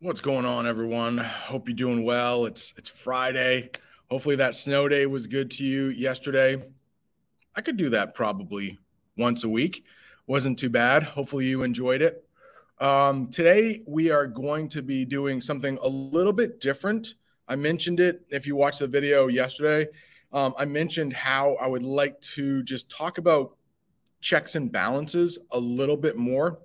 What's going on, everyone? Hope you're doing well. It's Friday. Hopefully that snow day was good to you yesterday. I could do that probably once a week. Wasn't too bad. Hopefully you enjoyed it. Today we are going to be doing something a little bit different. I mentioned it if you watched the video yesterday. I mentioned how I would like to just talk about checks and balances a little bit more.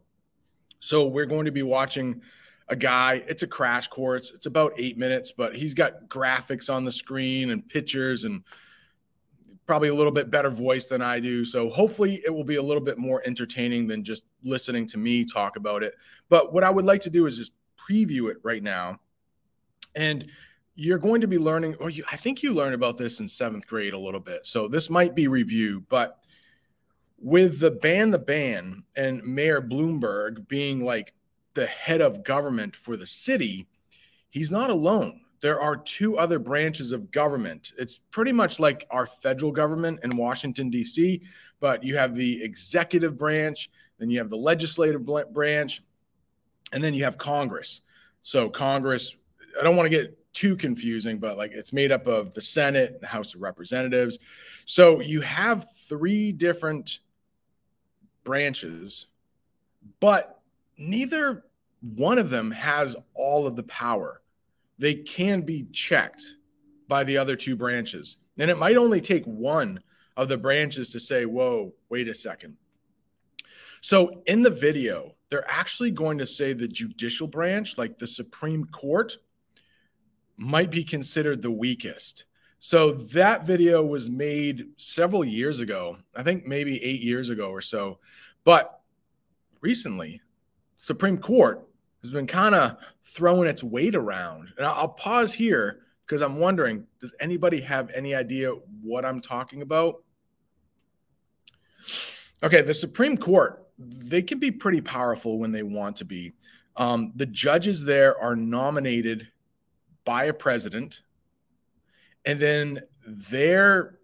So we're going to be watching a guy. It's a crash course. It's about 8 minutes, but he's got graphics on the screen and pictures and probably a little bit better voice than I do. So hopefully it will be a little bit more entertaining than just listening to me talk about it. But what I would like to do is just preview it right now. And you're going to be learning, I think you learned about this in 7th grade a little bit. So this might be review, but with the ban and Mayor Bloomberg being like the head of government for the city, he's not alone. There are two other branches of government. It's pretty much like our federal government in Washington, D.C., but you have the executive branch, then you have the legislative branch, and then you have Congress. So Congress, I don't want to get too confusing, but like it's made up of the Senate, the House of Representatives. So you have three different branches, but neither one of them has all of the power. They can be checked by the other two branches. And it might only take one of the branches to say, whoa, wait a second. So in the video, they're actually going to say the judicial branch, like the Supreme Court, might be considered the weakest. So that video was made several years ago, I think maybe 8 years ago or so. But recently, Supreme Court has been kind of throwing its weight around. And I'll pause here because I'm wondering, does anybody have any idea what I'm talking about? Okay, the Supreme Court, they can be pretty powerful when they want to be. The judges there are nominated by a president, and then the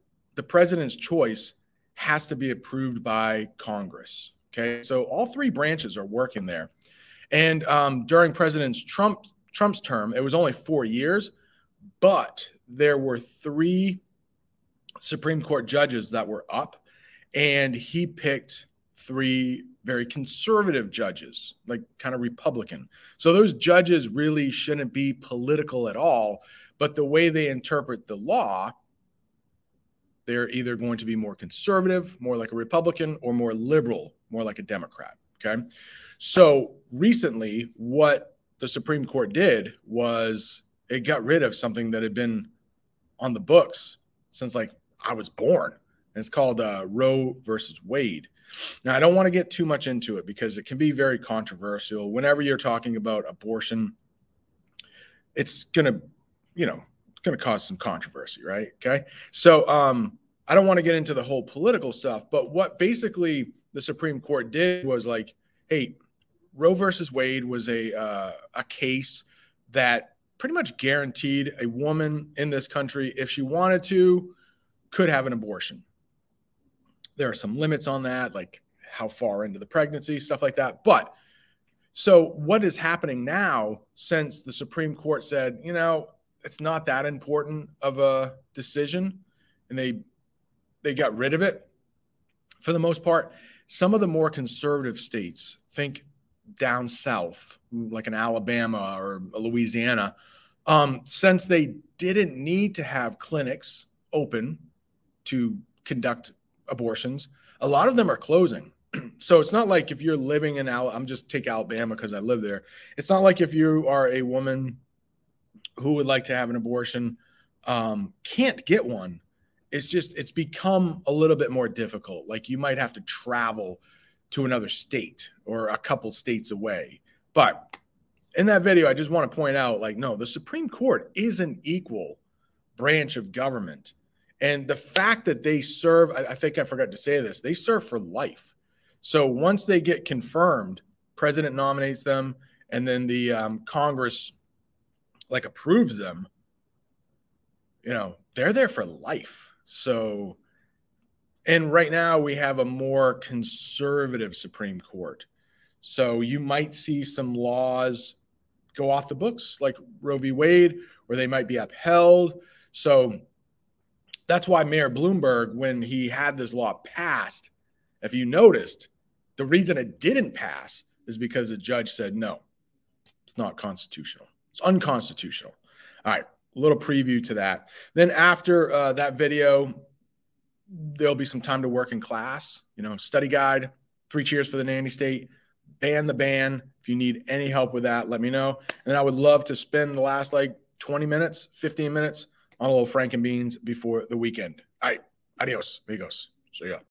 president's choice has to be approved by Congress. Okay, so all three branches are working there. And during President Trump's term, it was only 4 years, but there were three Supreme Court judges that were up, and he picked three very conservative judges, like kind of Republican. So those judges really shouldn't be political at all, but the way they interpret the law, they're either going to be more conservative, more like a Republican, or more liberal, more like a Democrat. Okay. So recently, what the Supreme Court did was it got rid of something that had been on the books since like I was born. And it's called Roe versus Wade. Now, I don't want to get too much into it because it can be very controversial. Whenever you're talking about abortion, it's going to, it's going to cause some controversy, right? Okay. So I don't want to get into the whole political stuff, but what basically the Supreme Court did was like, hey, Roe versus Wade was a case that pretty much guaranteed a woman in this country, if she wanted to, could have an abortion. There are some limits on that, like how far into the pregnancy, stuff like that. But so what is happening now, since the Supreme Court said, it's not that important of a decision, and they got rid of it for the most part, some of the more conservative states, think down south, like in Alabama or Louisiana, since they didn't need to have clinics open to conduct abortions, a lot of them are closing. So it's not like if you're living in I'm just take Alabama because I live there. It's not like if you are a woman who would like to have an abortion, can't get one. It's become a little bit more difficult. Like you might have to travel to another state or a couple states away. But in that video, I just want to point out, like, no, the Supreme Court is an equal branch of government. And the fact that they serve, I think I forgot to say this, they serve for life. So once they get confirmed, president nominates them, and then the Congress like approves them, they're there for life. So, and right now we have a more conservative Supreme Court. So you might see some laws go off the books like Roe v. Wade, or they might be upheld. So that's why Mayor Bloomberg, when he had this law passed, if you noticed, the reason it didn't pass is because the judge said, no, it's not constitutional. It's unconstitutional. All right, a little preview to that. Then after that video, there'll be some time to work in class, study guide, 3 cheers for the nanny state, ban the ban. If you need any help with that, let me know. And I would love to spend the last 20 minutes, 15 minutes on a little Frank and Beans before the weekend. All right, adios, amigos. See ya.